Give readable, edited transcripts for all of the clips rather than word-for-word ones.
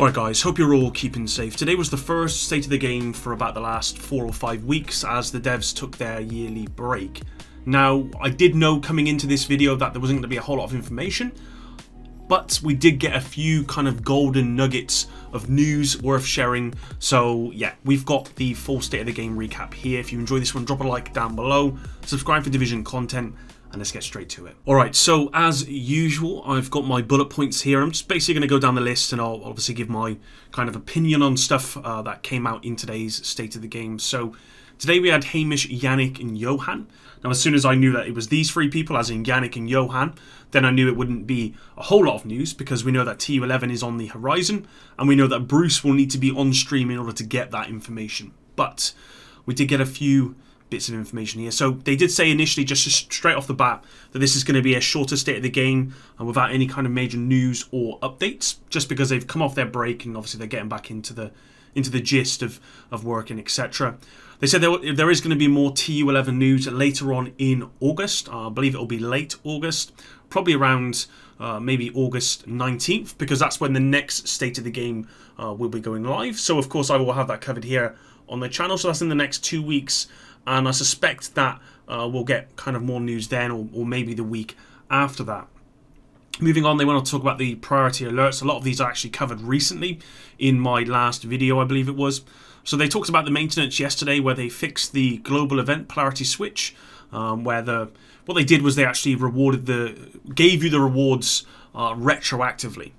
Alright guys, hope you're all keeping safe. Today was the first state of the game for about the last 4 or 5 weeks as the devs took their yearly break. Now, I did know coming into this video that there wasn't going to be a whole lot of information, but we did get a few kind of golden nuggets of news worth sharing. So yeah, we've got the full state of the game recap here. If you enjoy this one, drop a like down below, subscribe for Division content, and let's get straight to it. Alright, so as usual, I've got my bullet points here. I'm just basically going to go down the list and I'll obviously give my kind of opinion on stuff that came out in today's state of the game. So today we had Hamish, Yannick and Johan. Now as soon as I knew that it was these three people, as in Yannick and Johan, then I knew it wouldn't be a whole lot of news because we know that TU11 is on the horizon and we know that Bruce will need to be on stream in order to get that information. But we did get a few bits of information here. So they did say initially, just straight off the bat, that this is going to be a shorter state of the game and without any kind of major news or updates, just because they've come off their break and obviously they're getting back into the gist of working, etc. They said there is going to be more TU11 news later on in August. I believe it will be late August, probably around maybe August 19th, because that's when the next state of the game will be going live. So of course I will have that covered here on the channel. So that's in the next 2 weeks. And I suspect that we'll get kind of more news then, or maybe the week after that. Moving on, they want to talk about the priority alerts. A lot of these are actually covered recently in my last video, I believe it was. So they talked about the maintenance yesterday where they fixed the global event polarity switch, where what they did was they actually gave you the rewards retroactively.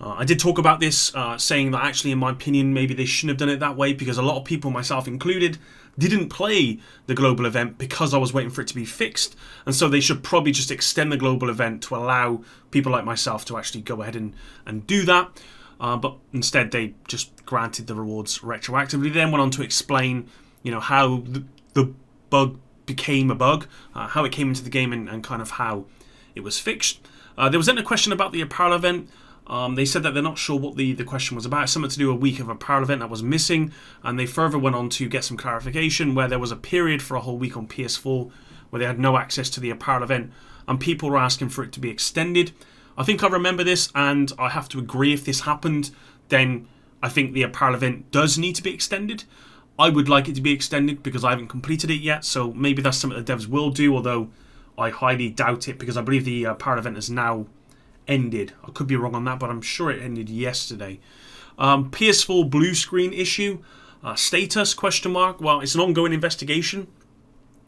I did talk about this, saying that actually, in my opinion, maybe they shouldn't have done it that way because a lot of people, myself included, didn't play the global event because I was waiting for it to be fixed. And so they should probably just extend the global event to allow people like myself to actually go ahead and do that. But instead, they just granted the rewards retroactively. They then went on to explain, how the bug became a bug, how it came into the game, and kind of how it was fixed. There was then a question about the apparel event. They said that they're not sure what the question was about. Something to do with a week of apparel event that was missing. And they further went on to get some clarification where there was a period for a whole week on PS4 where they had no access to the apparel event. And people were asking for it to be extended. I think I remember this, and I have to agree, if this happened, then I think the apparel event does need to be extended. I would like it to be extended because I haven't completed it yet. So maybe that's something the devs will do, although I highly doubt it because I believe the apparel event is now ended. I could be wrong on that, but I'm sure it ended yesterday. PS4 blue screen issue, status, question mark. Well, it's an ongoing investigation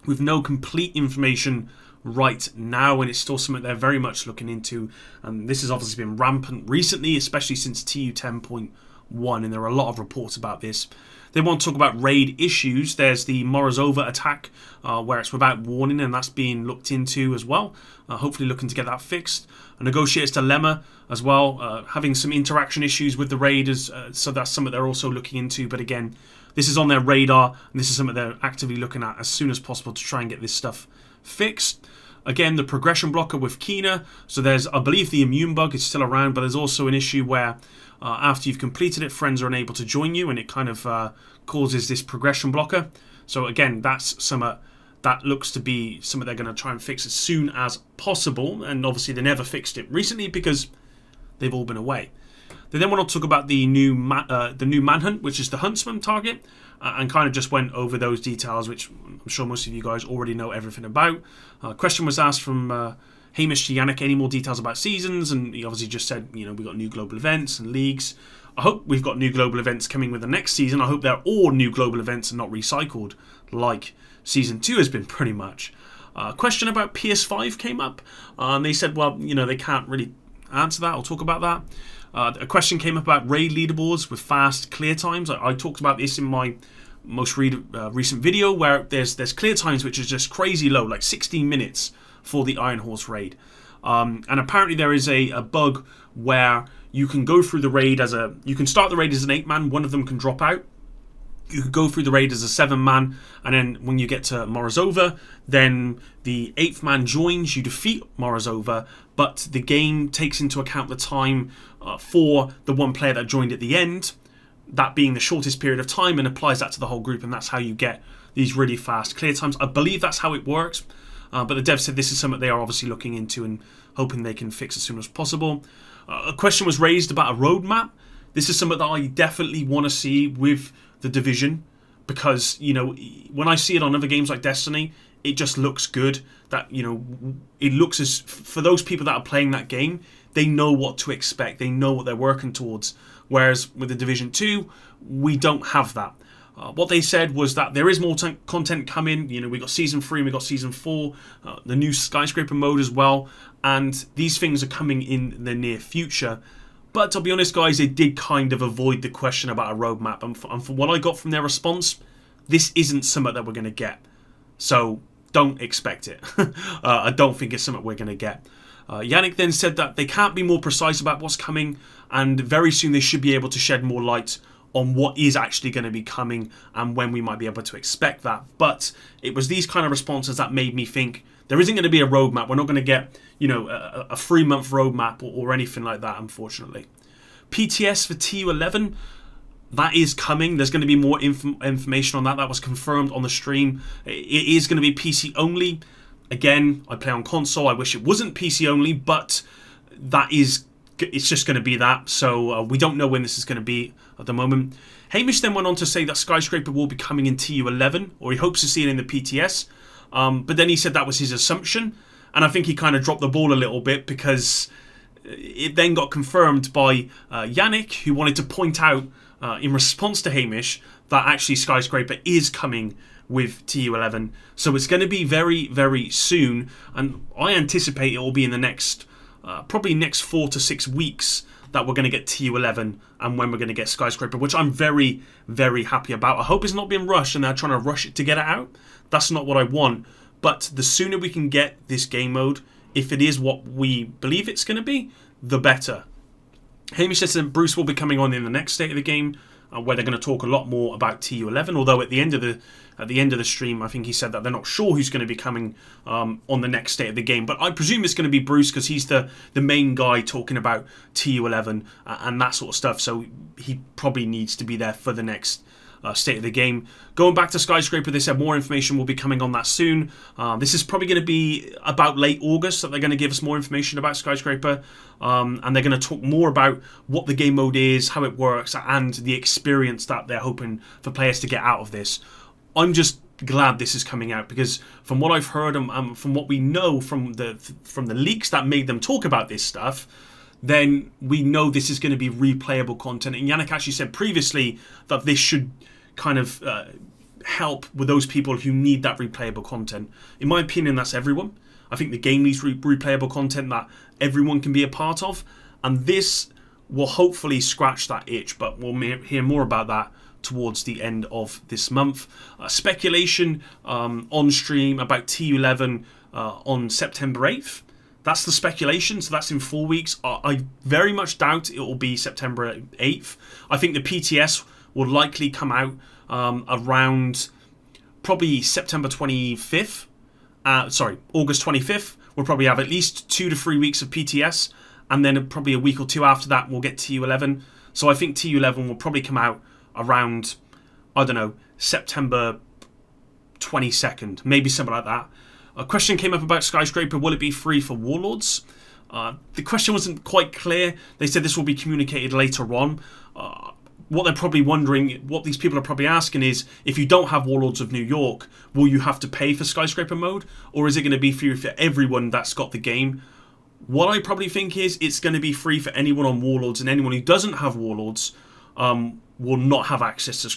with no complete information right now, and it's still something they're very much looking into. And this has obviously been rampant recently, especially since TU10.1, and there are a lot of reports about this. They want to talk about raid issues. There's the Morozova attack, where it's without warning, and that's being looked into as well. Hopefully looking to get that fixed. A negotiator's dilemma as well, having some interaction issues with the raiders, so that's something they're also looking into. But again, this is on their radar, and this is something they're actively looking at as soon as possible to try and get this stuff fixed. Again, the progression blocker with Kina. So there's, I believe the immune bug is still around, but there's also an issue where after you've completed it, friends are unable to join you, and it kind of causes this progression blocker. So again, that's something that looks to be something they're going to try and fix as soon as possible. And obviously they never fixed it recently because they've all been away. They then want to talk about the new manhunt, which is the huntsman target, and kind of just went over those details, which I'm sure most of you guys already know everything about. Question was asked from Hamish to Yannick, any more details about seasons, and he obviously just said, we've got new global events and leagues. I hope we've got new global events coming with the next season. I hope they're all new global events and not recycled like Season 2 has been pretty much. Question about PS5 came up, and they said, well, they can't really answer that or talk about that. A question came up about raid leaderboards with fast clear times. I talked about this in my most recent video where there's clear times which is just crazy low, like 16 minutes for the Iron Horse raid. And apparently there is a bug where you can go through the raid you can start the raid as an 8-man, one of them can drop out. You could go through the raid as a 7-man, and then when you get to Morozova, then the 8th man joins, you defeat Morozova, but the game takes into account the time for the one player that joined at the end, that being the shortest period of time, and applies that to the whole group, and that's how you get these really fast clear times. I believe that's how it works, but the dev said this is something they are obviously looking into and hoping they can fix as soon as possible. A question was raised about a roadmap. This is something that I definitely want to see with the Division, because, you know, when I see it on other games like Destiny, it just looks good. That, you know, it looks as, for those people that are playing that game, they know what to expect. They know what they're working towards. Whereas with the Division 2, we don't have that. What they said was that there is more content coming. You know, we got Season 3 and we got Season 4, the new Skyscraper mode as well. And these things are coming in the near future. But to be honest, guys, they did kind of avoid the question about a roadmap. And from what I got from their response, this isn't something that we're going to get. So don't expect it. I don't think it's something we're going to get. Yannick then said that they can't be more precise about what's coming, and very soon they should be able to shed more light on what is actually going to be coming and when we might be able to expect that. But it was these kind of responses that made me think there isn't going to be a roadmap. We're not going to get, you know, a 3-month roadmap or anything like that, unfortunately. PTS for TU11, that is coming. There's going to be more information on that. That was confirmed on the stream. It is going to be PC only. Again, I play on console. I wish it wasn't PC only, but it's just going to be that. So we don't know when this is going to be at the moment. Hamish then went on to say that Skyscraper will be coming in TU11, or he hopes to see it in the PTS. But then he said that was his assumption. And I think he kind of dropped the ball a little bit, because it then got confirmed by Yannick, who wanted to point out in response to Hamish that actually Skyscraper is coming with TU11. So it's going to be very, very soon. And I anticipate it will be in the next, probably next 4 to 6 weeks, that we're going to get TU11 and when we're going to get Skyscraper, which I'm very, very happy about. I hope it's not being rushed and they're trying to rush it to get it out. That's not what I want. But the sooner we can get this game mode, if it is what we believe it's going to be, the better. Hamish says that Bruce will be coming on in the next state of the game, where they're going to talk a lot more about TU11. Although at the end of the stream, I think he said that they're not sure who's going to be coming on the next state of the game. But I presume it's going to be Bruce, because he's the main guy talking about TU11 and that sort of stuff. So he probably needs to be there for the next state of the game. Going back to Skyscraper, they said more information will be coming on that soon. This is probably going to be about late August that they're going to give us more information about Skyscraper, and they're going to talk more about what the game mode is, how it works, and the experience that they're hoping for players to get out of this. I'm just glad this is coming out, because from what I've heard and from what we know from the leaks that made them talk about this stuff, then we know this is going to be replayable content. And Yannick actually said previously that this should kind of help with those people who need that replayable content. In my opinion, that's everyone. I think the game needs replayable content that everyone can be a part of, and this will hopefully scratch that itch, but we'll hear more about that towards the end of this month. Speculation on stream about TU11 on September 8th. That's the speculation, so that's in 4 weeks. I very much doubt it will be September 8th. I think the PTS will likely come out around probably September 25th. August 25th. We'll probably have at least 2 to 3 weeks of PTS, and then probably a week or two after that we'll get TU11. So I think TU11 will probably come out around, I don't know, September 22nd, maybe something like that. A question came up about Skyscraper. Will it be free for Warlords? The question wasn't quite clear. They said this will be communicated later on. What they're probably wondering, what these people are probably asking is, if you don't have Warlords of New York, will you have to pay for Skyscraper mode? Or is it going to be free for everyone that's got the game? What I probably think is it's going to be free for anyone on Warlords, and anyone who doesn't have Warlords will not have access to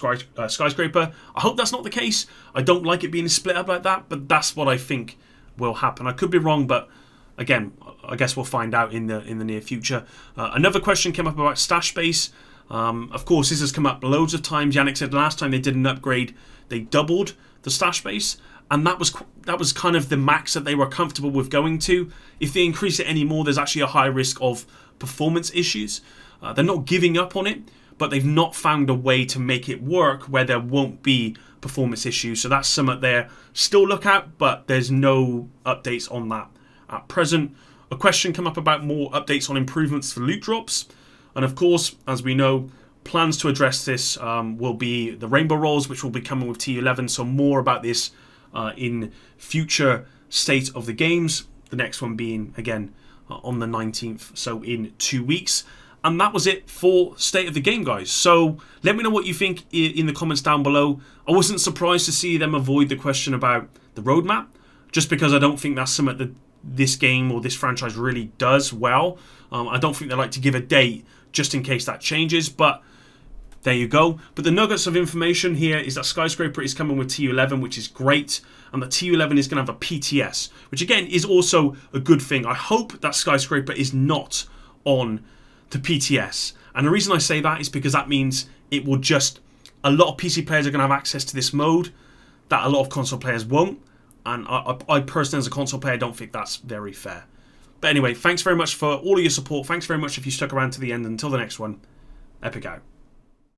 Skyscraper. I hope that's not the case. I don't like it being split up like that, but that's what I think will happen. I could be wrong, but again, I guess we'll find out in the near future. Another question came up about stash space. Of course, this has come up loads of times. Yannick said last time they did an upgrade, they doubled the stash space, and that was kind of the max that they were comfortable with going to. If they increase it anymore, there's actually a high risk of performance issues. They're not giving up on it, but they've not found a way to make it work where there won't be performance issues. So that's something there. Still look at, but there's no updates on that at present. A question came up about more updates on improvements for loot drops. And of course, as we know, plans to address this will be the rainbow rolls, which will be coming with TU11. So more about this in future state of the games. The next one being, again, on the 19th, so in 2 weeks. And that was it for State of the Game, guys. So let me know what you think in the comments down below. I wasn't surprised to see them avoid the question about the roadmap, just because I don't think that's something that this game or this franchise really does well. I don't think they like to give a date just in case that changes, but there you go. But the nuggets of information here is that Skyscraper is coming with TU11, which is great, and that TU11 is going to have a PTS, which again is also a good thing. I hope that Skyscraper is not on the PTS, and the reason I say that is because that means it will just, a lot of PC players are going to have access to this mode that a lot of console players won't, and I personally as a console player don't think that's very fair. But anyway, thanks very much for all of your support. Thanks very much if you stuck around to the end. Until the next one, Epic out.